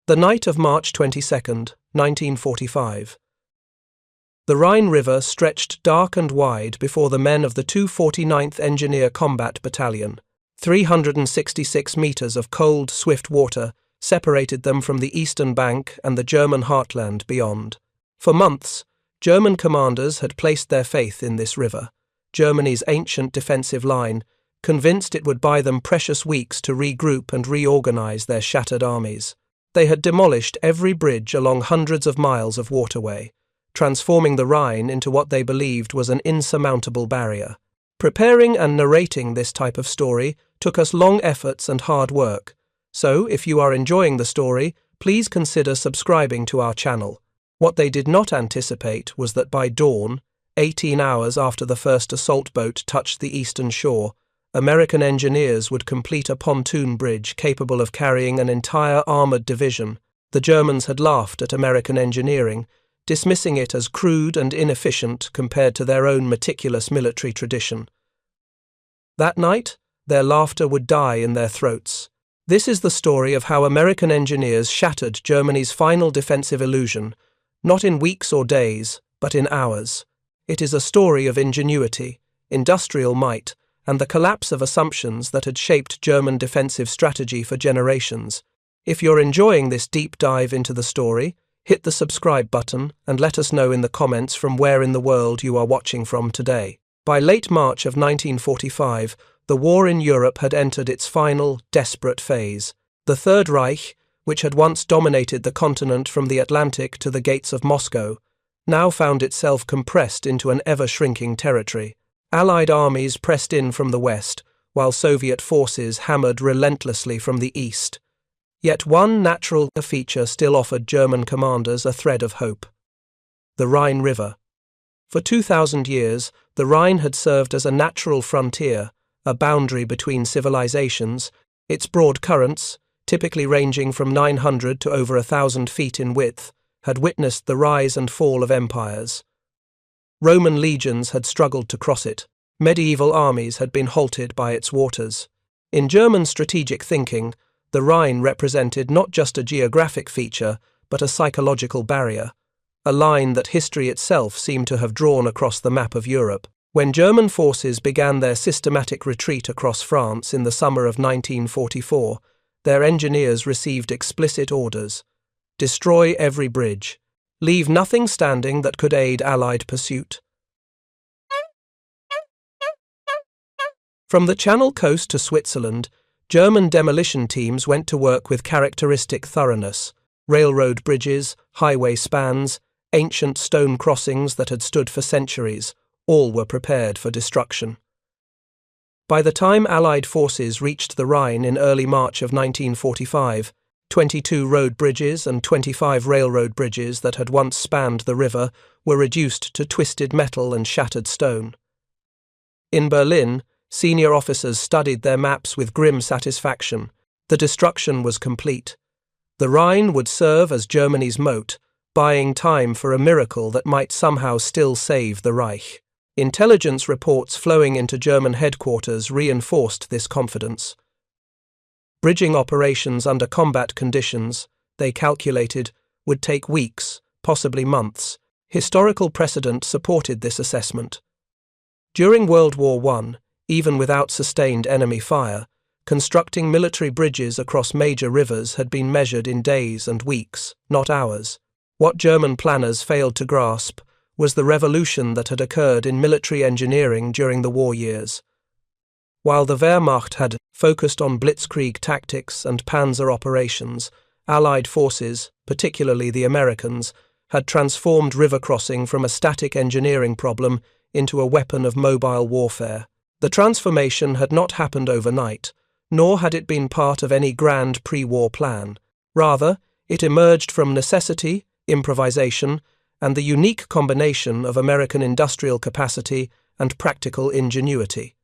The night of March 22nd, 1945. The Rhine River stretched dark and wide before the men of the 249th Engineer Combat Battalion. 366 meters of cold, swift water separated them from the eastern bank and the German heartland beyond. For months, German commanders had placed their faith in this river, Germany's ancient defensive line, convinced it would buy them precious weeks to regroup and reorganize their shattered armies. They had demolished every bridge along hundreds of miles of waterway, transforming the Rhine into what they believed was an insurmountable barrier. Preparing and narrating this type of story took us long efforts and hard work, so if you are enjoying the story, please consider subscribing to our channel. What they did not anticipate was that by dawn, 18 hours after the first assault boat touched the eastern shore, American engineers would complete a pontoon bridge capable of carrying an entire armored division. The Germans had laughed at American engineering, dismissing it as crude and inefficient compared to their own meticulous military tradition. That night, their laughter would die in their throats. This is the story of how American engineers shattered Germany's final defensive illusion, not in weeks or days, but in hours. It is a story of ingenuity, industrial might, and the collapse of assumptions that had shaped German defensive strategy for generations. If you're enjoying this deep dive into the story, hit the subscribe button and let us know in the comments from where in the world you are watching from today. By late March of 1945, the war in Europe had entered its final, desperate phase. The Third Reich, which had once dominated the continent from the Atlantic to the gates of Moscow, now found itself compressed into an ever-shrinking territory. Allied armies pressed in from the west, while Soviet forces hammered relentlessly from the east. Yet one natural feature still offered German commanders a thread of hope: the Rhine River. For 2,000 years, the Rhine had served as a natural frontier, a boundary between civilizations. Its broad currents, typically ranging from 900 to over 1,000 feet in width, had witnessed the rise and fall of empires. Roman legions had struggled to cross it. Medieval armies had been halted by its waters. In German strategic thinking, the Rhine represented not just a geographic feature, but a psychological barrier, a line that history itself seemed to have drawn across the map of Europe. When German forces began their systematic retreat across France in the summer of 1944, their engineers received explicit orders: destroy every bridge. Leave nothing standing that could aid Allied pursuit. From the Channel coast to Switzerland, German demolition teams went to work with characteristic thoroughness. Railroad bridges, highway spans, ancient stone crossings that had stood for centuries, all were prepared for destruction. By the time Allied forces reached the Rhine in early March of 1945, 22 road bridges and 25 railroad bridges that had once spanned the river were reduced to twisted metal and shattered stone. In Berlin, senior officers studied their maps with grim satisfaction. The destruction was complete. The Rhine would serve as Germany's moat, buying time for a miracle that might somehow still save the Reich. Intelligence reports flowing into German headquarters reinforced this confidence. Bridging operations under combat conditions, they calculated, would take weeks, possibly months. Historical precedent supported this assessment. During World War I, even without sustained enemy fire, constructing military bridges across major rivers had been measured in days and weeks, not hours. What German planners failed to grasp was the revolution that had occurred in military engineering during the war years. While the Wehrmacht had focused on blitzkrieg tactics and panzer operations, Allied forces, particularly the Americans, had transformed river crossing from a static engineering problem into a weapon of mobile warfare. The transformation had not happened overnight, nor had it been part of any grand pre-war plan. Rather, it emerged from necessity, improvisation, and the unique combination of American industrial capacity and practical ingenuity.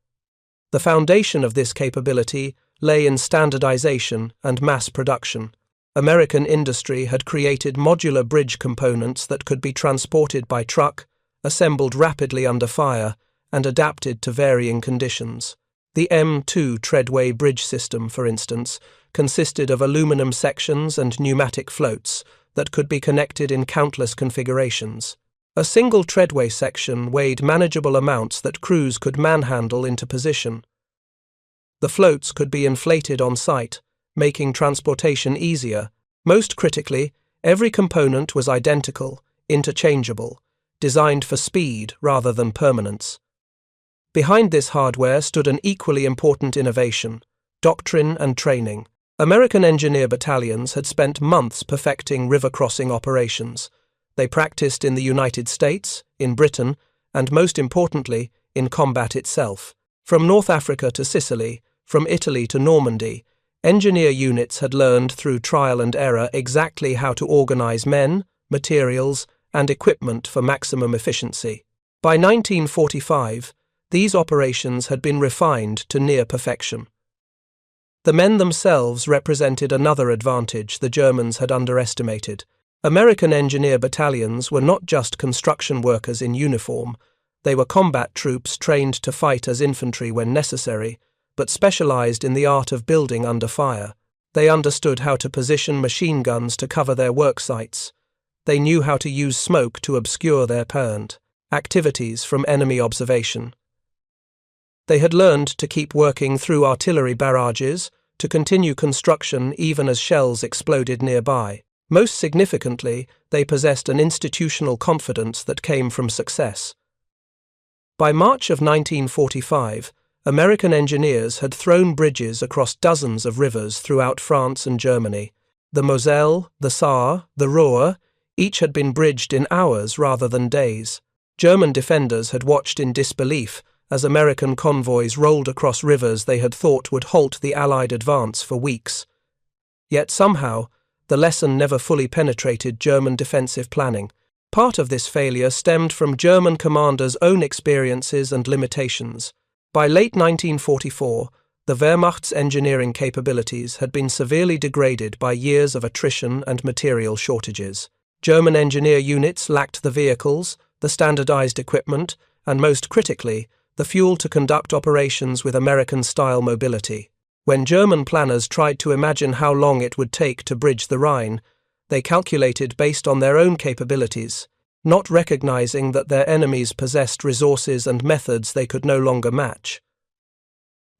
The foundation of this capability lay in standardization and mass production. American industry had created modular bridge components that could be transported by truck, assembled rapidly under fire, and adapted to varying conditions. The M2 treadway bridge system, for instance, consisted of aluminum sections and pneumatic floats that could be connected in countless configurations. A single treadway section weighed manageable amounts that crews could manhandle into position. The floats could be inflated on site, making transportation easier. Most critically, every component was identical, interchangeable, designed for speed rather than permanence. Behind this hardware stood an equally important innovation: doctrine and training. American engineer battalions had spent months perfecting river crossing operations. They practiced in the United States, in Britain, and most importantly, in combat itself. From North Africa to Sicily, from Italy to Normandy, engineer units had learned through trial and error exactly how to organize men, materials, and equipment for maximum efficiency. By 1945, these operations had been refined to near perfection. The men themselves represented another advantage the Germans had underestimated. American engineer battalions were not just construction workers in uniform. They were combat troops trained to fight as infantry when necessary, but specialized in the art of building under fire. They understood how to position machine guns to cover their work sites. They knew how to use smoke to obscure their apparent activities from enemy observation. They had learned to keep working through artillery barrages, to continue construction even as shells exploded nearby. Most significantly, they possessed an institutional confidence that came from success. By March of 1945, American engineers had thrown bridges across dozens of rivers throughout France and Germany. The Moselle, the Saar, the Ruhr, each had been bridged in hours rather than days. German defenders had watched in disbelief as American convoys rolled across rivers they had thought would halt the Allied advance for weeks. Yet somehow, the lesson never fully penetrated German defensive planning. Part of this failure stemmed from German commanders' own experiences and limitations. By late 1944, the Wehrmacht's engineering capabilities had been severely degraded by years of attrition and material shortages. German engineer units lacked the vehicles, the standardized equipment, and most critically, the fuel to conduct operations with American-style mobility. When German planners tried to imagine how long it would take to bridge the Rhine, they calculated based on their own capabilities, not recognizing that their enemies possessed resources and methods they could no longer match.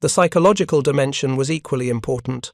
The psychological dimension was equally important.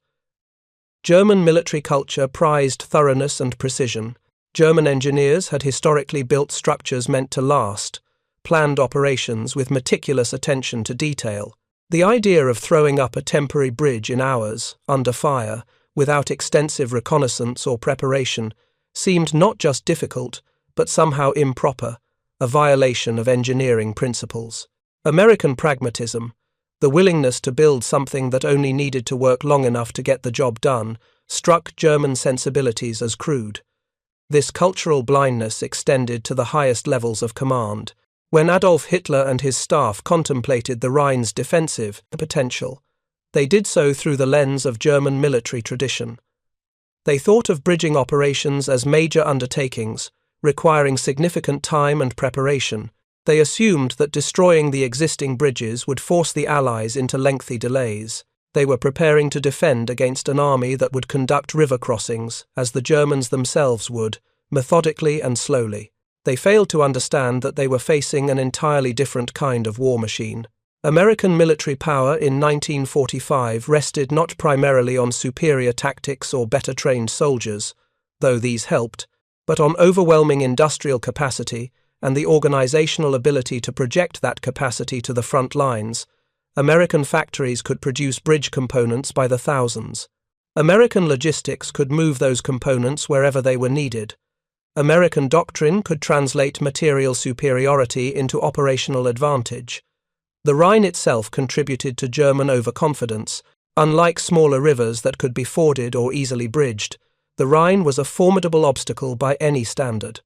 German military culture prized thoroughness and precision. German engineers had historically built structures meant to last, planned operations with meticulous attention to detail. The idea of throwing up a temporary bridge in hours, under fire, without extensive reconnaissance or preparation, seemed not just difficult, but somehow improper, a violation of engineering principles. American pragmatism, the willingness to build something that only needed to work long enough to get the job done, struck German sensibilities as crude. This cultural blindness extended to the highest levels of command. When Adolf Hitler and his staff contemplated the Rhine's defensive potential, they did so through the lens of German military tradition. They thought of bridging operations as major undertakings, requiring significant time and preparation. They assumed that destroying the existing bridges would force the Allies into lengthy delays. They were preparing to defend against an army that would conduct river crossings, as the Germans themselves would, methodically and slowly. They failed to understand that they were facing an entirely different kind of war machine. American military power in 1945 rested not primarily on superior tactics or better-trained soldiers, though these helped, but on overwhelming industrial capacity and the organizational ability to project that capacity to the front lines. American factories could produce bridge components by the thousands. American logistics could move those components wherever they were needed. American doctrine could translate material superiority into operational advantage. The Rhine itself contributed to German overconfidence. Unlike smaller rivers that could be forded or easily bridged, the Rhine was a formidable obstacle by any standard.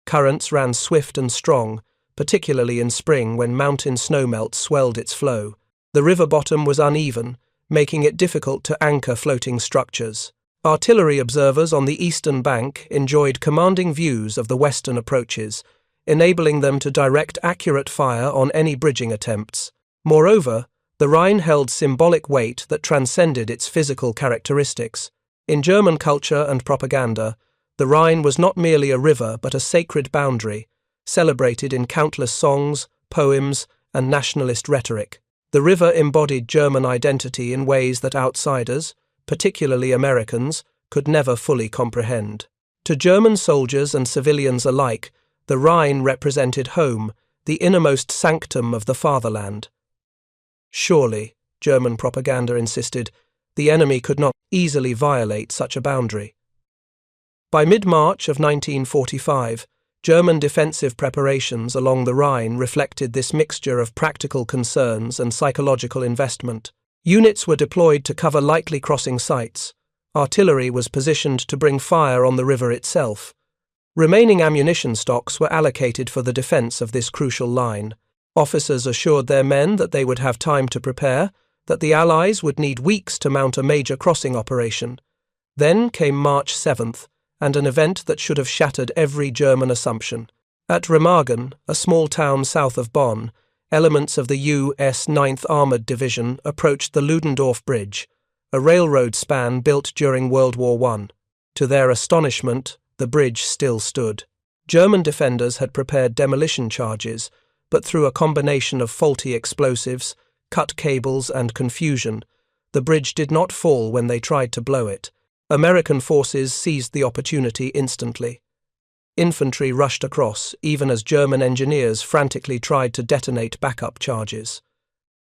Currents ran swift and strong, particularly in spring when mountain snowmelt swelled its flow. The river bottom was uneven, making it difficult to anchor floating structures. Artillery observers on the eastern bank enjoyed commanding views of the western approaches, enabling them to direct accurate fire on any bridging attempts. Moreover, The Rhine held symbolic weight that transcended its physical characteristics. In German culture and propaganda, the Rhine was not merely a river but a sacred boundary, celebrated in countless songs, poems, and nationalist rhetoric. The river embodied German identity in ways that outsiders, particularly Americans, could never fully comprehend. To German soldiers and civilians alike, the Rhine represented home, the innermost sanctum of the fatherland. Surely, German propaganda insisted, the enemy could not easily violate such a boundary. By mid-March of 1945, German defensive preparations along the Rhine reflected this mixture of practical concerns and psychological investment. Units were deployed to cover likely crossing sites. Artillery was positioned to bring fire on the river itself. Remaining ammunition stocks were allocated for the defense of this crucial line. Officers assured their men that they would have time to prepare, that the Allies would need weeks to mount a major crossing operation. Then came March 7th, and an event that should have shattered every German assumption. At Remagen, a small town south of Bonn, elements of the U.S. 9th Armored Division approached the Ludendorff Bridge, a railroad span built during World War I. To their astonishment, the bridge still stood. German defenders had prepared demolition charges, but through a combination of faulty explosives, cut cables, and confusion, the bridge did not fall when they tried to blow it. American forces seized the opportunity instantly. Infantry rushed across, even as German engineers frantically tried to detonate backup charges.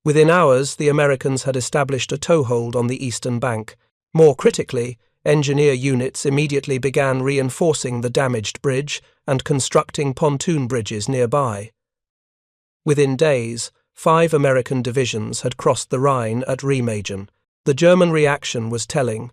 Within hours, the Americans had established a toehold on the eastern bank. More critically, engineer units immediately began reinforcing the damaged bridge and constructing pontoon bridges nearby. Within days, 5 American divisions had crossed the Rhine at Remagen. The German reaction was telling.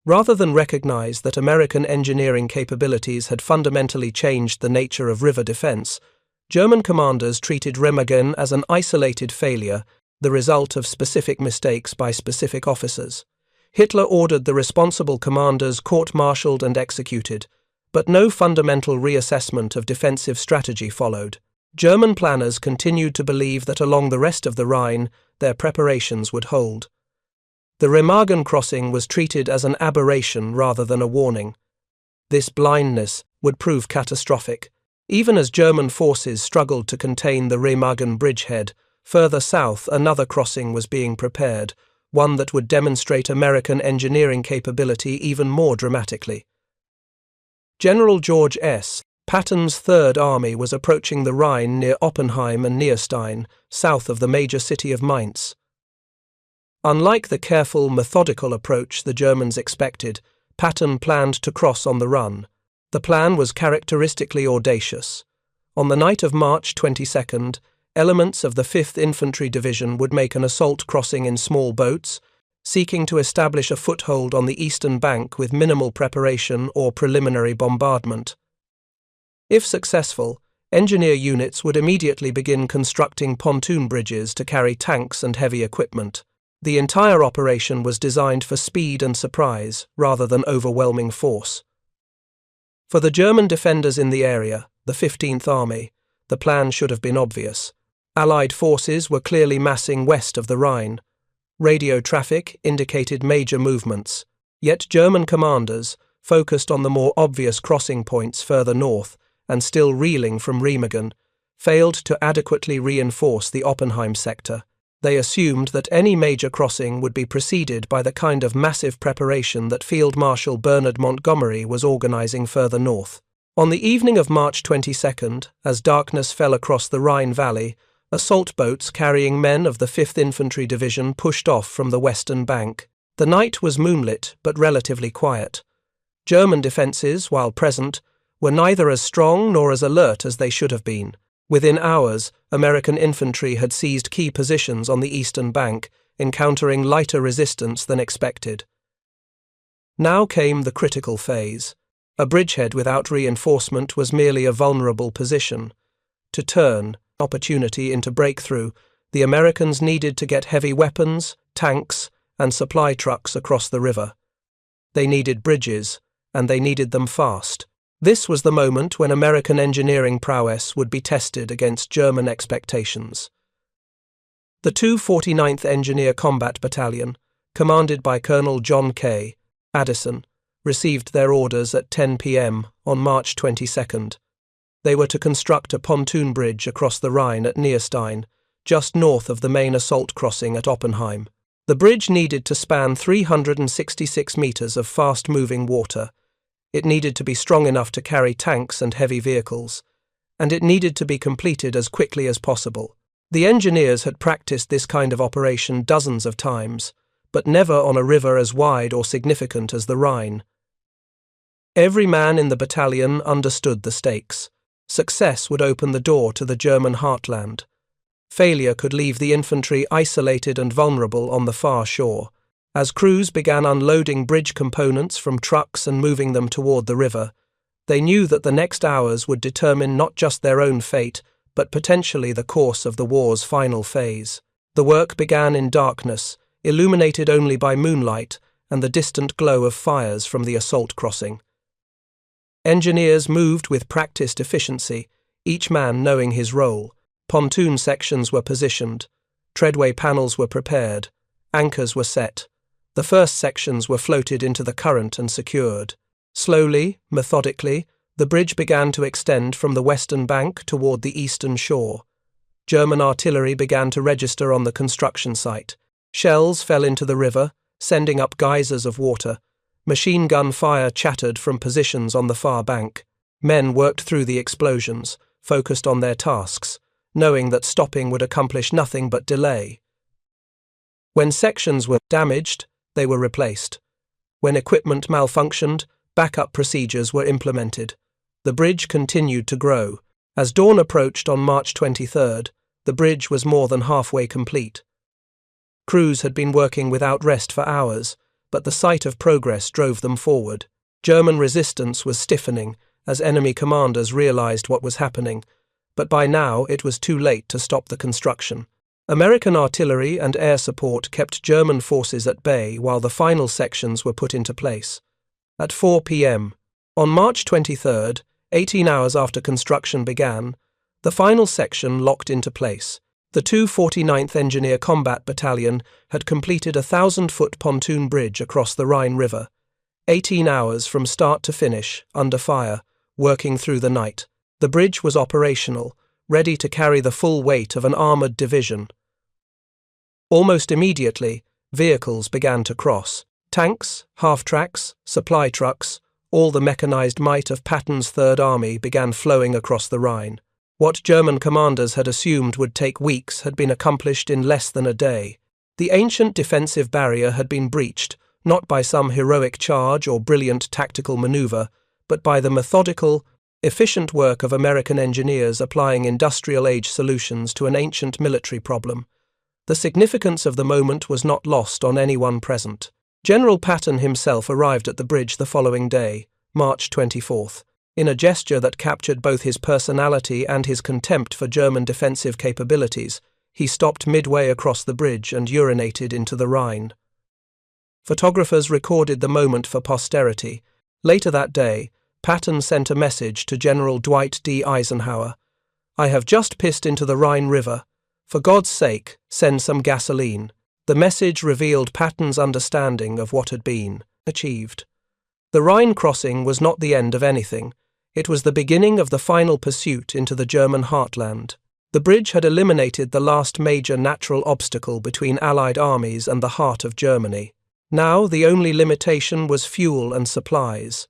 Rather than recognize that American engineering capabilities had fundamentally changed the nature of river defense, German commanders treated Remagen as an isolated failure, the result of specific mistakes by specific officers. Hitler ordered the responsible commanders court-martialed and executed, but no fundamental reassessment of defensive strategy followed. German planners continued to believe that along the rest of the Rhine, their preparations would hold. The Remagen crossing was treated as an aberration rather than a warning. This blindness would prove catastrophic. Even as German forces struggled to contain the Remagen bridgehead, further south another crossing was being prepared, one that would demonstrate American engineering capability even more dramatically. General George S. Patton's Third Army was approaching the Rhine near Oppenheim and Nierstein, south of the major city of Mainz. Unlike the careful, methodical approach the Germans expected, Patton planned to cross on the run. The plan was characteristically audacious. On the night of March 22nd, elements of the 5th Infantry Division would make an assault crossing in small boats, seeking to establish a foothold on the eastern bank with minimal preparation or preliminary bombardment. If successful, engineer units would immediately begin constructing pontoon bridges to carry tanks and heavy equipment. The entire operation was designed for speed and surprise, rather than overwhelming force. For the German defenders in the area, the 15th Army, the plan should have been obvious. Allied forces were clearly massing west of the Rhine. Radio traffic indicated major movements, yet German commanders, focused on the more obvious crossing points further north and still reeling from Remagen, failed to adequately reinforce the Oppenheim sector. They assumed that any major crossing would be preceded by the kind of massive preparation that Field Marshal Bernard Montgomery was organizing further north. On the evening of March 22nd, as darkness fell across the Rhine Valley, assault boats carrying men of the 5th Infantry Division pushed off from the western bank. The night was moonlit but relatively quiet. German defences, while present, were neither as strong nor as alert as they should have been. Within hours, American infantry had seized key positions on the eastern bank, encountering lighter resistance than expected. Now came the critical phase. A bridgehead without reinforcement was merely a vulnerable position. To turn opportunity into breakthrough, the Americans needed to get heavy weapons, tanks, and supply trucks across the river. They needed bridges, and they needed them fast. This was the moment when American engineering prowess would be tested against German expectations. The 249th Engineer Combat Battalion, commanded by Colonel John K. Addison, received their orders at 10 p.m. on March 22nd. They were to construct a pontoon bridge across the Rhine at Nierstein, just north of the main assault crossing at Oppenheim. The bridge needed to span 366 meters of fast-moving water. It needed to be strong enough to carry tanks and heavy vehicles, and it needed to be completed as quickly as possible. The engineers had practiced this kind of operation dozens of times, but never on a river as wide or significant as the Rhine. Every man in the battalion understood the stakes. Success would open the door to the German heartland. Failure could leave the infantry isolated and vulnerable on the far shore. As crews began unloading bridge components from trucks and moving them toward the river, they knew that the next hours would determine not just their own fate, but potentially the course of the war's final phase. The work began in darkness, illuminated only by moonlight and the distant glow of fires from the assault crossing. Engineers moved with practiced efficiency, each man knowing his role. Pontoon sections were positioned, treadway panels were prepared, anchors were set. The first sections were floated into the current and secured. Slowly, methodically, the bridge began to extend from the western bank toward the eastern shore. German artillery began to register on the construction site. Shells fell into the river, sending up geysers of water. Machine gun fire chattered from positions on the far bank. Men worked through the explosions, focused on their tasks, knowing that stopping would accomplish nothing but delay. When sections were damaged, they were replaced. When equipment malfunctioned, backup procedures were implemented. The bridge continued to grow. As dawn approached on March 23rd, the bridge was more than halfway complete. Crews had been working without rest for hours, but the sight of progress drove them forward. German resistance was stiffening as enemy commanders realized what was happening, but by now it was too late to stop the construction. American artillery and air support kept German forces at bay while the final sections were put into place. At 4 p.m., on March 23rd, 18 hours after construction began, the final section locked into place. The 249th Engineer Combat Battalion had completed a 1,000-foot pontoon bridge across the Rhine River. 18 hours from start to finish, under fire, working through the night. The bridge was operational, ready to carry the full weight of an armoured division. Almost immediately, vehicles began to cross. Tanks, half-tracks, supply trucks, all the mechanized might of Patton's Third Army began flowing across the Rhine. What German commanders had assumed would take weeks had been accomplished in less than a day. The ancient defensive barrier had been breached, not by some heroic charge or brilliant tactical maneuver, but by the methodical, efficient work of American engineers applying industrial-age solutions to an ancient military problem. The significance of the moment was not lost on anyone present. General Patton himself arrived at the bridge the following day, March 24th. In a gesture that captured both his personality and his contempt for German defensive capabilities, he stopped midway across the bridge and urinated into the Rhine. Photographers recorded the moment for posterity. Later that day, Patton sent a message to General Dwight D. Eisenhower. "I have just pissed into the Rhine River. For God's sake, send some gasoline." The message revealed Patton's understanding of what had been achieved. The Rhine crossing was not the end of anything. It was the beginning of the final pursuit into the German heartland. The bridge had eliminated the last major natural obstacle between Allied armies and the heart of Germany. Now the only limitation was fuel and supplies,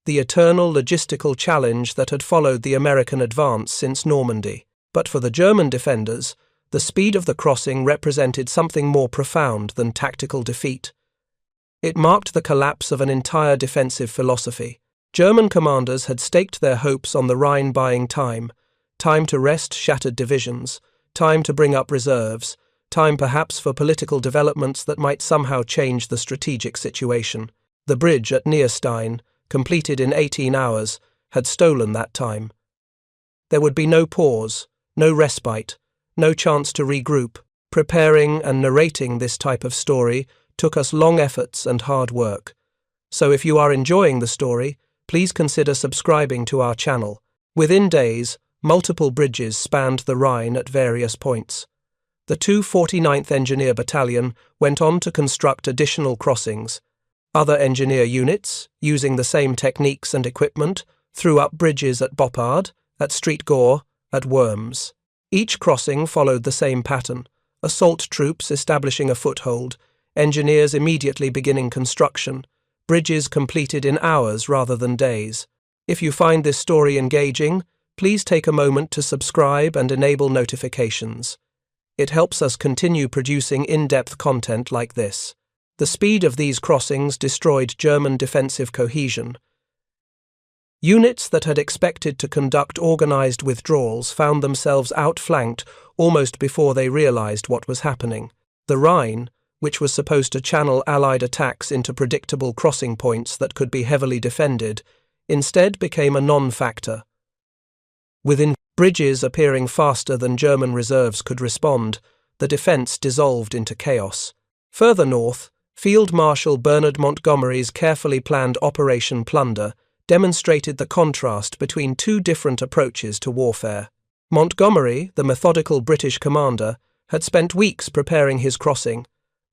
the eternal logistical challenge that had followed the American advance since Normandy. But for the German defenders, the speed of the crossing represented something more profound than tactical defeat. It marked the collapse of an entire defensive philosophy. German commanders had staked their hopes on the Rhine buying time to rest shattered divisions, time to bring up reserves, time perhaps for political developments that might somehow change the strategic situation. The bridge at Nierstein, completed in 18 hours, had stolen that time. There would be no pause, no respite, no chance to regroup. Preparing and narrating this type of story took us long efforts and hard work. So if you are enjoying the story, please consider subscribing to our channel. Within days, multiple bridges spanned the Rhine at various points. The 249th Engineer Battalion went on to construct additional crossings. Other engineer units, using the same techniques and equipment, threw up bridges at Boppard, at Street Gore, at Worms. Each crossing followed the same pattern: assault troops establishing a foothold, engineers immediately beginning construction, bridges completed in hours rather than days. If you find this story engaging, please take a moment to subscribe and enable notifications. It helps us continue producing in-depth content like this. The speed of these crossings destroyed German defensive cohesion. Units that had expected to conduct organized withdrawals found themselves outflanked almost before they realized what was happening. The Rhine, which was supposed to channel Allied attacks into predictable crossing points that could be heavily defended, instead became a non-factor. Within bridges appearing faster than German reserves could respond, the defense dissolved into chaos. Further north, Field Marshal Bernard Montgomery's carefully planned Operation Plunder demonstrated the contrast between two different approaches to warfare. Montgomery, the methodical British commander, had spent weeks preparing his crossing.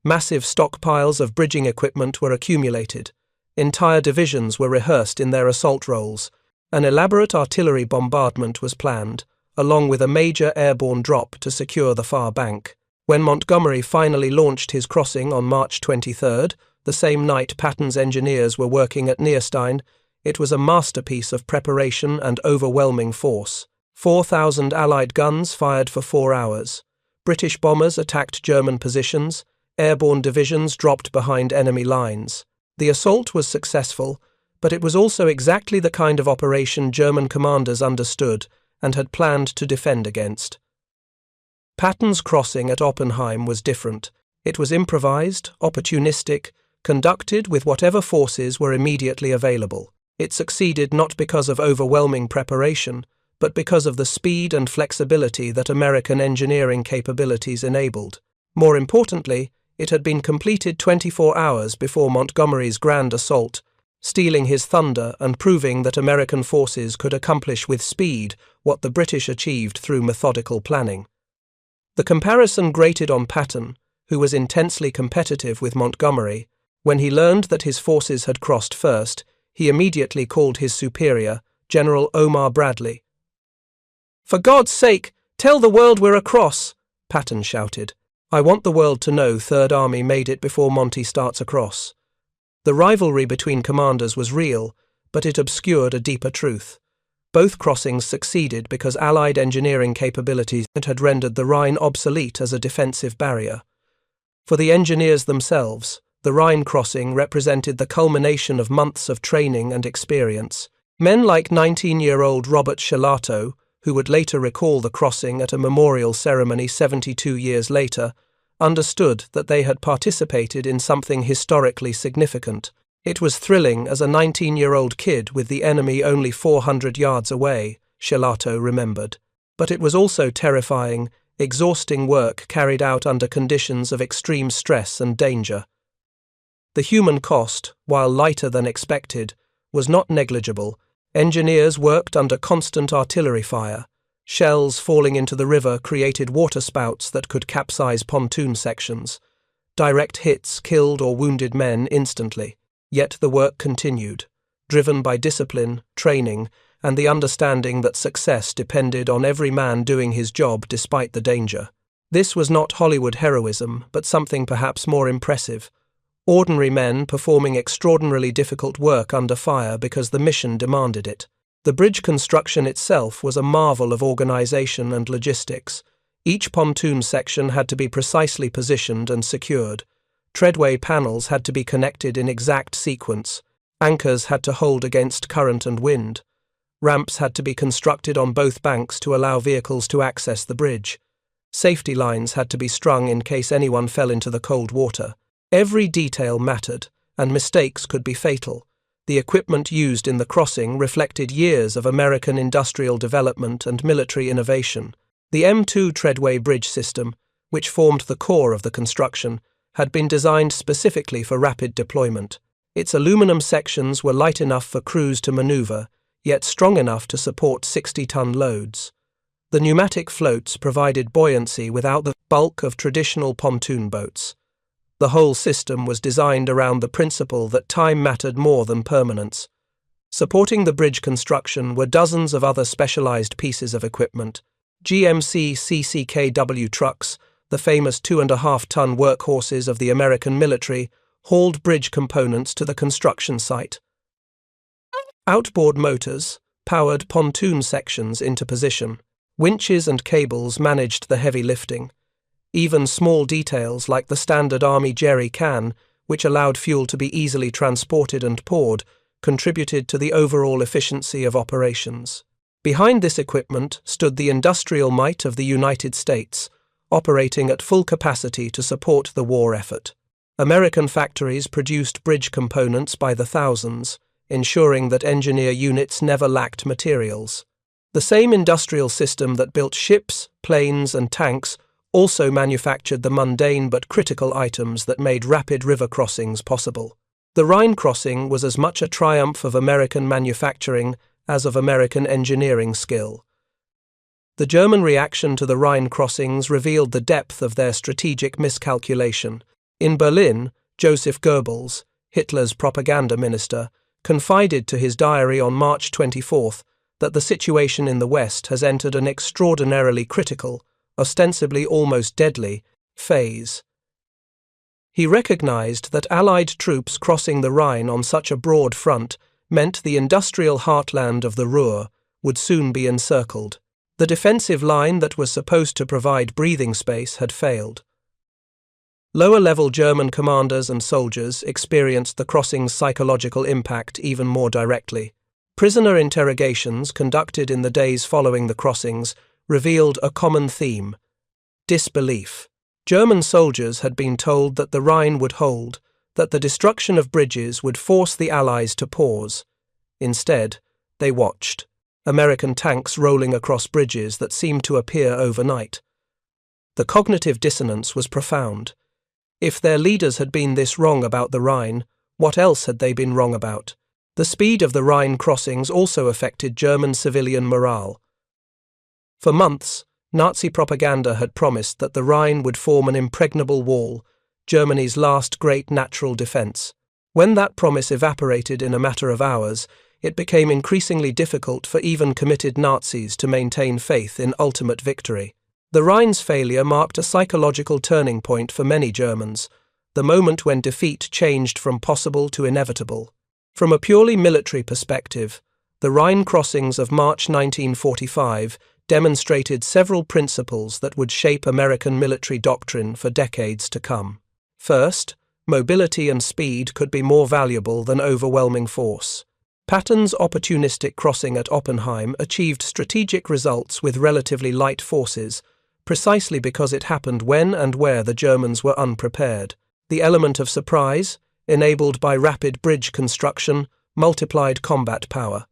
Massive stockpiles of bridging equipment were accumulated. Entire divisions were rehearsed in their assault roles. An elaborate artillery bombardment was planned, along with a major airborne drop to secure the far bank. When Montgomery finally launched his crossing on March 23rd, the same night Patton's engineers were working at Nierstein, it was a masterpiece of preparation and overwhelming force. 4,000 Allied guns fired for 4 hours. British bombers attacked German positions. Airborne divisions dropped behind enemy lines. The assault was successful, but it was also exactly the kind of operation German commanders understood and had planned to defend against. Patton's crossing at Oppenheim was different. It was improvised, opportunistic, conducted with whatever forces were immediately available. It succeeded not because of overwhelming preparation, but because of the speed and flexibility that American engineering capabilities enabled. More importantly, it had been completed 24 hours before Montgomery's grand assault, stealing his thunder and proving that American forces could accomplish with speed what the British achieved through methodical planning. The comparison grated on Patton, who was intensely competitive with Montgomery. When he learned that his forces had crossed first, he immediately called his superior, General Omar Bradley. "For God's sake, tell the world we're across," Patton shouted. "I want the world to know Third Army made it before Monty starts across." The rivalry between commanders was real, but it obscured a deeper truth. Both crossings succeeded because Allied engineering capabilities had rendered the Rhine obsolete as a defensive barrier. For the engineers themselves, the Rhine crossing represented the culmination of months of training and experience. Men like 19-year-old Robert Shalato, who would later recall the crossing at a memorial ceremony 72 years later, understood that they had participated in something historically significant. It was thrilling as a 19-year-old kid with the enemy only 400 yards away, Shalato remembered. But it was also terrifying, exhausting work carried out under conditions of extreme stress and danger. The human cost, while lighter than expected, was not negligible. Engineers worked under constant artillery fire. Shells falling into the river created waterspouts that could capsize pontoon sections. Direct hits killed or wounded men instantly. Yet the work continued, driven by discipline, training, and the understanding that success depended on every man doing his job despite the danger. This was not Hollywood heroism, but something perhaps more impressive. Ordinary men performing extraordinarily difficult work under fire because the mission demanded it. The bridge construction itself was a marvel of organization and logistics. Each pontoon section had to be precisely positioned and secured. Treadway panels had to be connected in exact sequence. Anchors had to hold against current and wind. Ramps had to be constructed on both banks to allow vehicles to access the bridge. Safety lines had to be strung in case anyone fell into the cold water. Every detail mattered, and mistakes could be fatal. The equipment used in the crossing reflected years of American industrial development and military innovation. The M2 Treadway bridge system, which formed the core of the construction, had been designed specifically for rapid deployment. Its aluminum sections were light enough for crews to maneuver, yet strong enough to support 60-ton loads. The pneumatic floats provided buoyancy without the bulk of traditional pontoon boats. The whole system was designed around the principle that time mattered more than permanence. Supporting the bridge construction were dozens of other specialized pieces of equipment. GMC CCKW trucks, the famous 2.5-ton workhorses of the American military, hauled bridge components to the construction site. Outboard motors powered pontoon sections into position. Winches and cables managed the heavy lifting. Even small details like the standard Army jerry can, which allowed fuel to be easily transported and poured, contributed to the overall efficiency of operations. Behind this equipment stood the industrial might of the United States, operating at full capacity to support the war effort. American factories produced bridge components by the thousands, ensuring that engineer units never lacked materials. The same industrial system that built ships, planes, and tanks also manufactured the mundane but critical items that made rapid river crossings possible. The Rhine crossing was as much a triumph of American manufacturing as of American engineering skill. The German reaction to the Rhine crossings revealed the depth of their strategic miscalculation. In Berlin, Joseph Goebbels, Hitler's propaganda minister, confided to his diary on March 24th that the situation in the West has entered an extraordinarily critical, ostensibly almost deadly, phase. He recognized that Allied troops crossing the Rhine on such a broad front meant the industrial heartland of the Ruhr would soon be encircled. The defensive line that was supposed to provide breathing space had failed. Lower-level German commanders and soldiers experienced the crossing's psychological impact even more directly. Prisoner interrogations conducted in the days following the crossings revealed a common theme: disbelief. German soldiers had been told that the Rhine would hold, that the destruction of bridges would force the Allies to pause. Instead, they watched, American tanks rolling across bridges that seemed to appear overnight. The cognitive dissonance was profound. If their leaders had been this wrong about the Rhine, what else had they been wrong about? The speed of the Rhine crossings also affected German civilian morale. For months, Nazi propaganda had promised that the Rhine would form an impregnable wall, Germany's last great natural defense. When that promise evaporated in a matter of hours, it became increasingly difficult for even committed Nazis to maintain faith in ultimate victory. The Rhine's failure marked a psychological turning point for many Germans, the moment when defeat changed from possible to inevitable. From a purely military perspective, the Rhine crossings of March 1945 demonstrated several principles that would shape American military doctrine for decades to come. First, mobility and speed could be more valuable than overwhelming force. Patton's opportunistic crossing at Oppenheim achieved strategic results with relatively light forces, precisely because it happened when and where the Germans were unprepared. The element of surprise, enabled by rapid bridge construction, multiplied combat power.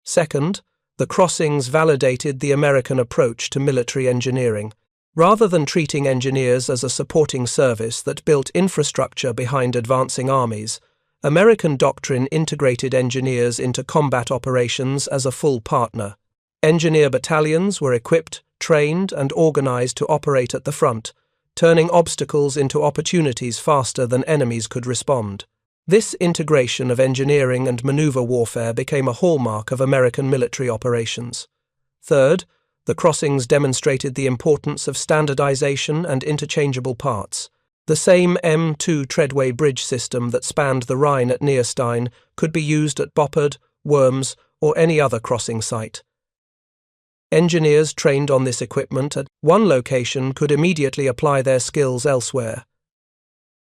Second, the crossings validated the American approach to military engineering. Rather than treating engineers as a supporting service that built infrastructure behind advancing armies, American doctrine integrated engineers into combat operations as a full partner. Engineer battalions were equipped, trained, and organized to operate at the front, turning obstacles into opportunities faster than enemies could respond. This integration of engineering and maneuver warfare became a hallmark of American military operations. Third, the crossings demonstrated the importance of standardization and interchangeable parts. The same M2 treadway bridge system that spanned the Rhine at Nierstein could be used at Boppard, Worms, or any other crossing site. Engineers trained on this equipment at one location could immediately apply their skills elsewhere.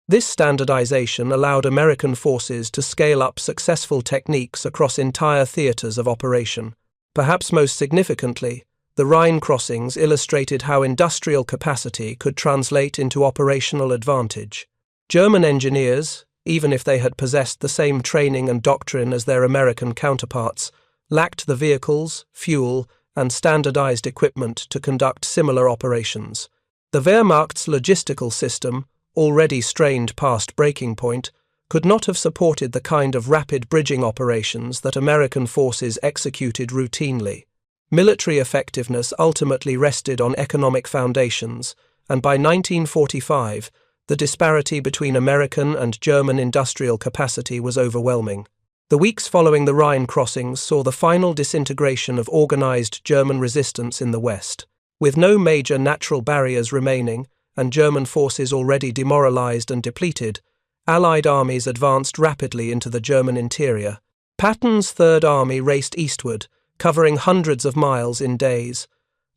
This standardization allowed American forces to scale up successful techniques across entire theaters of operation. Perhaps most significantly, the Rhine crossings illustrated how industrial capacity could translate into operational advantage. German engineers, even if they had possessed the same training and doctrine as their American counterparts, lacked the vehicles, fuel, and standardized equipment to conduct similar operations. The Wehrmacht's logistical system, already strained past breaking point, could not have supported the kind of rapid bridging operations that American forces executed routinely. Military effectiveness ultimately rested on economic foundations, and by 1945, the disparity between American and German industrial capacity was overwhelming. The weeks following the Rhine crossings saw the final disintegration of organized German resistance in the West. With no major natural barriers remaining, and German forces already demoralized and depleted, Allied armies advanced rapidly into the German interior. Patton's Third Army raced eastward, covering hundreds of miles in days.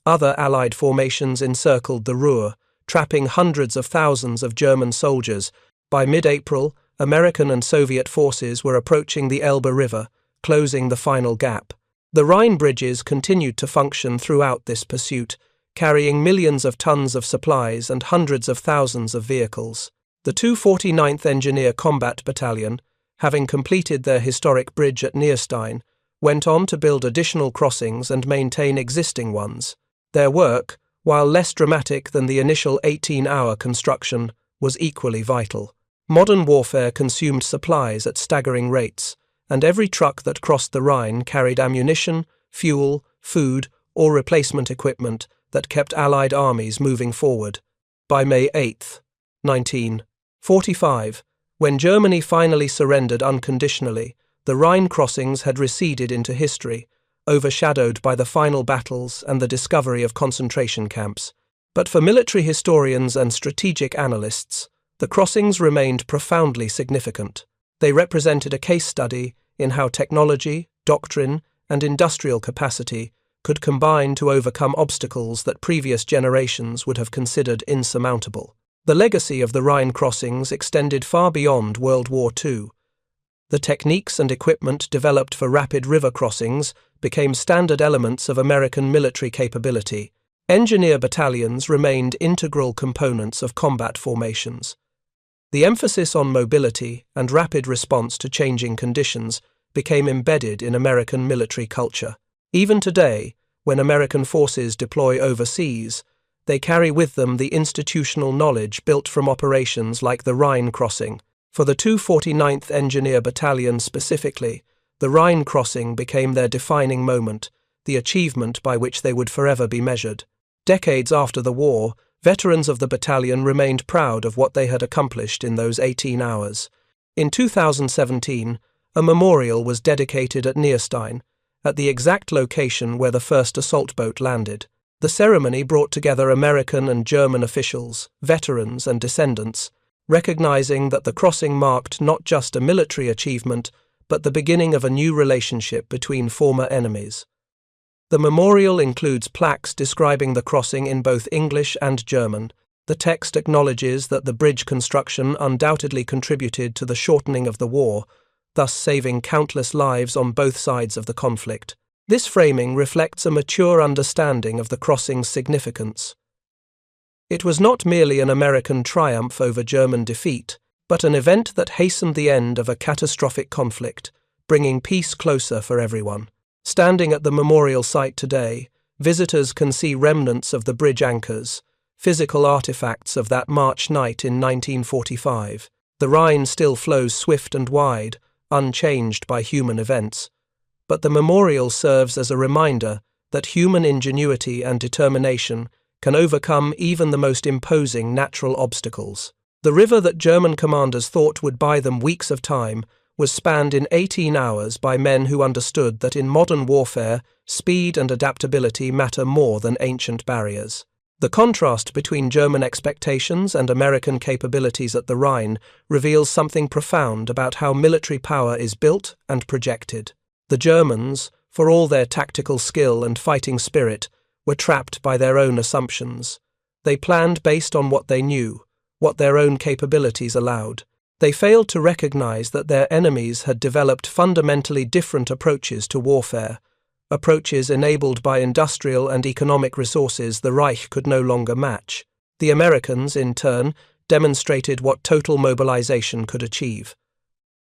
Other Allied formations encircled the Ruhr, trapping hundreds of thousands of German soldiers. By mid-April, American and Soviet forces were approaching the Elbe River, closing the final gap. The Rhine bridges continued to function throughout this pursuit, carrying millions of tons of supplies and hundreds of thousands of vehicles. The 249th Engineer Combat Battalion, having completed their historic bridge at Nierstein, went on to build additional crossings and maintain existing ones. Their work, while less dramatic than the initial 18-hour construction, was equally vital. Modern warfare consumed supplies at staggering rates, and every truck that crossed the Rhine carried ammunition, fuel, food, or replacement equipment that kept Allied armies moving forward. By May 8, 1945, when Germany finally surrendered unconditionally, the Rhine crossings had receded into history, overshadowed by the final battles and the discovery of concentration camps. But for military historians and strategic analysts, the crossings remained profoundly significant. They represented a case study in how technology, doctrine, and industrial capacity could combine to overcome obstacles that previous generations would have considered insurmountable. The legacy of the Rhine crossings extended far beyond World War II. The techniques and equipment developed for rapid river crossings became standard elements of American military capability. Engineer battalions remained integral components of combat formations. The emphasis on mobility and rapid response to changing conditions became embedded in American military culture. Even today, when American forces deploy overseas, they carry with them the institutional knowledge built from operations like the Rhine crossing. For the 249th Engineer Battalion specifically, the Rhine crossing became their defining moment, the achievement by which they would forever be measured. Decades after the war, veterans of the battalion remained proud of what they had accomplished in those 18 hours. In 2017, a memorial was dedicated at Nierstein, at the exact location where the first assault boat landed. The ceremony brought together American and German officials, veterans and descendants, recognizing that the crossing marked not just a military achievement, but the beginning of a new relationship between former enemies. The memorial includes plaques describing the crossing in both English and German. The text acknowledges that the bridge construction undoubtedly contributed to the shortening of the war, thus saving countless lives on both sides of the conflict. This framing reflects a mature understanding of the crossing's significance. It was not merely an American triumph over German defeat, but an event that hastened the end of a catastrophic conflict, bringing peace closer for everyone. Standing at the memorial site today, visitors can see remnants of the bridge anchors, physical artifacts of that March night in 1945. The Rhine still flows swift and wide, unchanged by human events. But the memorial serves as a reminder that human ingenuity and determination can overcome even the most imposing natural obstacles. The river that German commanders thought would buy them weeks of time was spanned in 18 hours by men who understood that in modern warfare, speed and adaptability matter more than ancient barriers. The contrast between German expectations and American capabilities at the Rhine reveals something profound about how military power is built and projected. The Germans, for all their tactical skill and fighting spirit, were trapped by their own assumptions. They planned based on what they knew, what their own capabilities allowed. They failed to recognize that their enemies had developed fundamentally different approaches to warfare, approaches enabled by industrial and economic resources the Reich could no longer match. The Americans, in turn, demonstrated what total mobilization could achieve.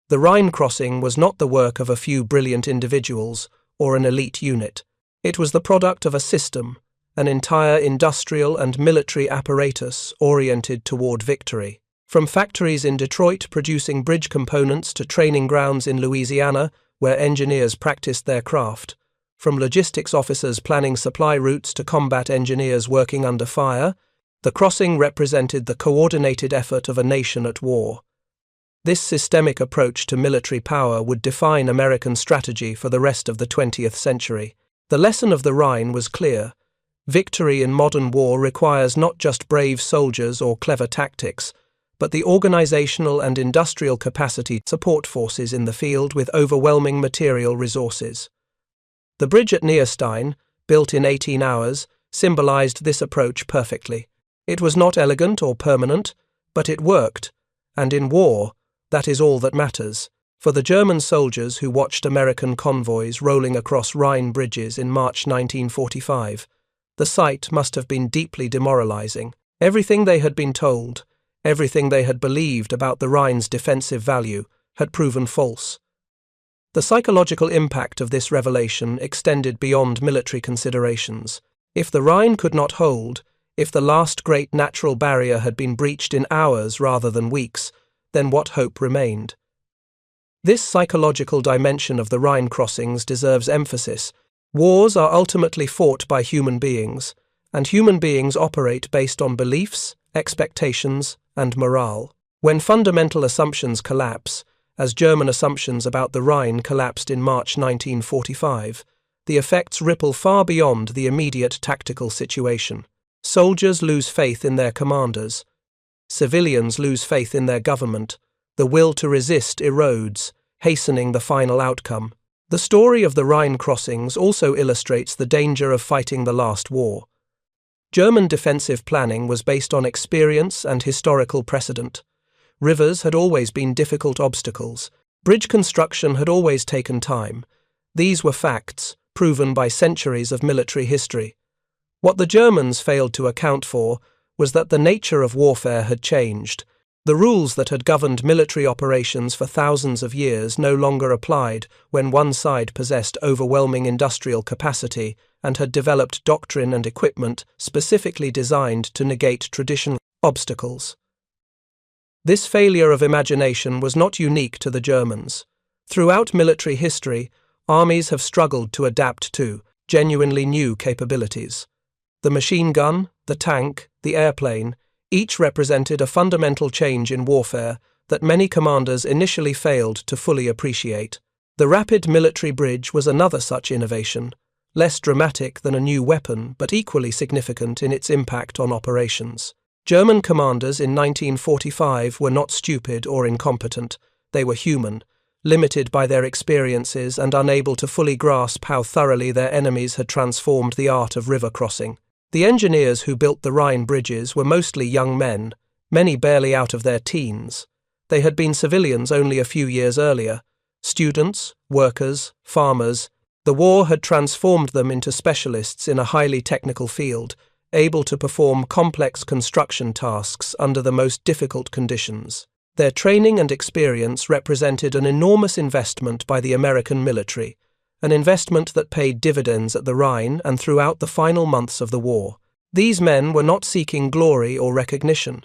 The Rhine crossing was not the work of a few brilliant individuals or an elite unit. It was the product of a system, an entire industrial and military apparatus oriented toward victory. From factories in Detroit producing bridge components to training grounds in Louisiana, where engineers practiced their craft, From logistics officers planning supply routes to combat engineers working under fire, the crossing represented the coordinated effort of a nation at war. This systemic approach to military power would define American strategy for the rest of the 20th century. The lesson of the Rhine was clear. Victory in modern war requires not just brave soldiers or clever tactics, but the organizational and industrial capacity to support forces in the field with overwhelming material resources. The bridge at Nierstein, built in 18 hours, symbolized this approach perfectly. It was not elegant or permanent, but it worked, and in war, that is all that matters. For the German soldiers who watched American convoys rolling across Rhine bridges in March 1945, the sight must have been deeply demoralizing. Everything they had been told, everything they had believed about the Rhine's defensive value, had proven false. The psychological impact of this revelation extended beyond military considerations. If the Rhine could not hold, if the last great natural barrier had been breached in hours rather than weeks, then what hope remained? This psychological dimension of the Rhine crossings deserves emphasis. Wars are ultimately fought by human beings, and human beings operate based on beliefs, expectations, and morale. When fundamental assumptions collapse, as German assumptions about the Rhine collapsed in March 1945, the effects ripple far beyond the immediate tactical situation. Soldiers lose faith in their commanders. Civilians lose faith in their government. The will to resist erodes, hastening the final outcome. The story of the Rhine crossings also illustrates the danger of fighting the last war. German defensive planning was based on experience and historical precedent. Rivers had always been difficult obstacles. Bridge construction had always taken time. These were facts, proven by centuries of military history. What the Germans failed to account for was that the nature of warfare had changed. The rules that had governed military operations for thousands of years no longer applied when one side possessed overwhelming industrial capacity and had developed doctrine and equipment specifically designed to negate traditional obstacles. This failure of imagination was not unique to the Germans. Throughout military history, armies have struggled to adapt to genuinely new capabilities. The machine gun, the tank, the airplane, each represented a fundamental change in warfare that many commanders initially failed to fully appreciate. The rapid military bridge was another such innovation, less dramatic than a new weapon but equally significant in its impact on operations. German commanders in 1945 were not stupid or incompetent. They were human, limited by their experiences and unable to fully grasp how thoroughly their enemies had transformed the art of river crossing. The engineers who built the Rhine bridges were mostly young men, many barely out of their teens. They had been civilians only a few years earlier. Students, workers, farmers. The war had transformed them into specialists in a highly technical field, able to perform complex construction tasks under the most difficult conditions. Their training and experience represented an enormous investment by the American military, an investment that paid dividends at the Rhine and throughout the final months of the war. These men were not seeking glory or recognition.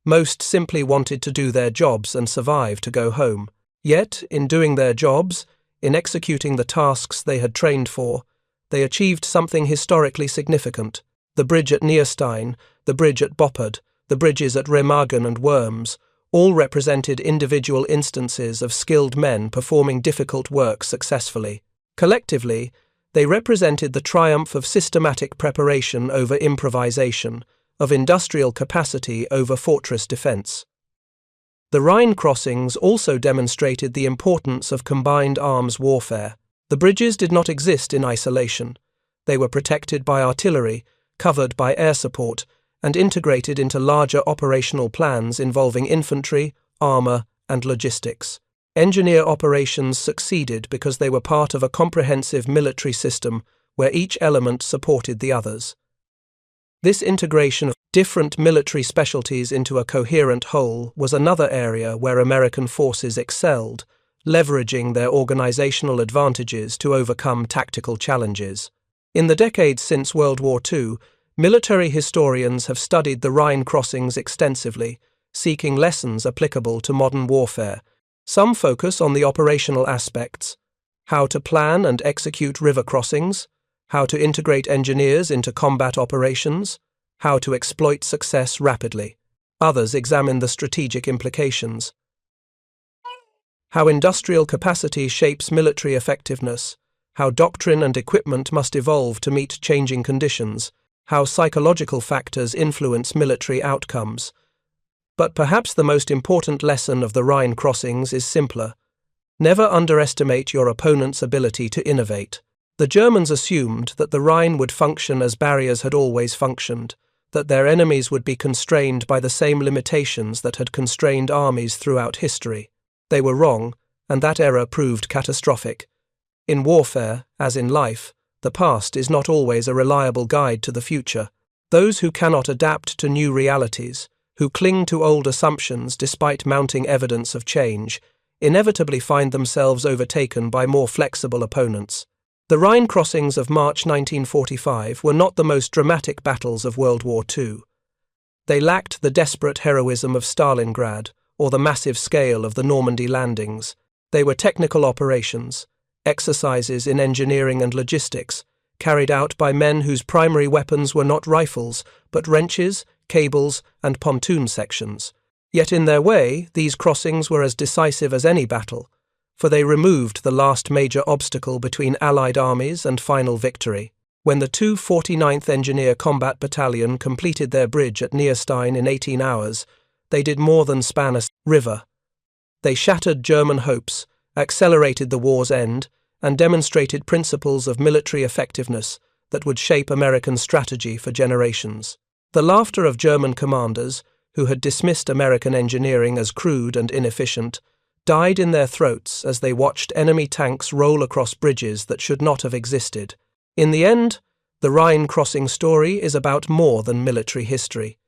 Most simply wanted to do their jobs and survive to go home. Yet, in doing their jobs, in executing the tasks they had trained for, they achieved something historically significant. The bridge at Nierstein, the bridge at Boppard, the bridges at Remagen and Worms, all represented individual instances of skilled men performing difficult work successfully. Collectively, they represented the triumph of systematic preparation over improvisation, of industrial capacity over fortress defense. The Rhine crossings also demonstrated the importance of combined arms warfare. The bridges did not exist in isolation. They were protected by artillery, covered by air support, and integrated into larger operational plans involving infantry, armor, and logistics. Engineer operations succeeded because they were part of a comprehensive military system where each element supported the others. This integration of different military specialties into a coherent whole was another area where American forces excelled, leveraging their organizational advantages to overcome tactical challenges. In the decades since World War II, military historians have studied the Rhine crossings extensively, seeking lessons applicable to modern warfare. Some focus on the operational aspects. how to plan and execute river crossings, how to integrate engineers into combat operations, how to exploit success rapidly. Others examine the strategic implications. How industrial capacity shapes military effectiveness, how doctrine and equipment must evolve to meet changing conditions, how psychological factors influence military outcomes. But perhaps the most important lesson of the Rhine crossings is simpler. Never underestimate your opponent's ability to innovate. The Germans assumed that the Rhine would function as barriers had always functioned, that their enemies would be constrained by the same limitations that had constrained armies throughout history. They were wrong, and that error proved catastrophic. In warfare, as in life, the past is not always a reliable guide to the future. Those who cannot adapt to new realities, who cling to old assumptions despite mounting evidence of change, inevitably find themselves overtaken by more flexible opponents. The Rhine crossings of March 1945 were not the most dramatic battles of World War II. They lacked the desperate heroism of Stalingrad or the massive scale of the Normandy landings. They were technical operations, exercises in engineering and logistics, carried out by men whose primary weapons were not rifles, but wrenches, cables, and pontoon sections. Yet in their way, these crossings were as decisive as any battle, for they removed the last major obstacle between Allied armies and final victory. When the 249th Engineer Combat Battalion completed their bridge at Nierstein in 18 hours, they did more than span a river. They shattered German hopes, accelerated the war's end, and demonstrated principles of military effectiveness that would shape American strategy for generations. The laughter of German commanders, who had dismissed American engineering as crude and inefficient, died in their throats as they watched enemy tanks roll across bridges that should not have existed. In the end, the Rhine crossing story is about more than military history.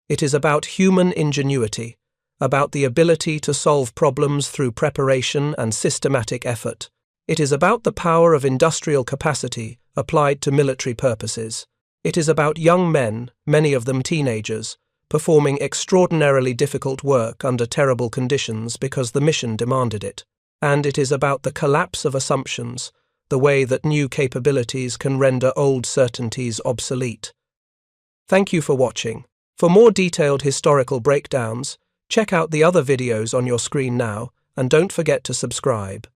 It is about human ingenuity, about the ability to solve problems through preparation and systematic effort. It is about the power of industrial capacity applied to military purposes. It is about young men, many of them teenagers, performing extraordinarily difficult work under terrible conditions because the mission demanded it. And it is about the collapse of assumptions, the way that new capabilities can render old certainties obsolete. Thank you for watching. For more detailed historical breakdowns, check out the other videos on your screen now, and don't forget to subscribe.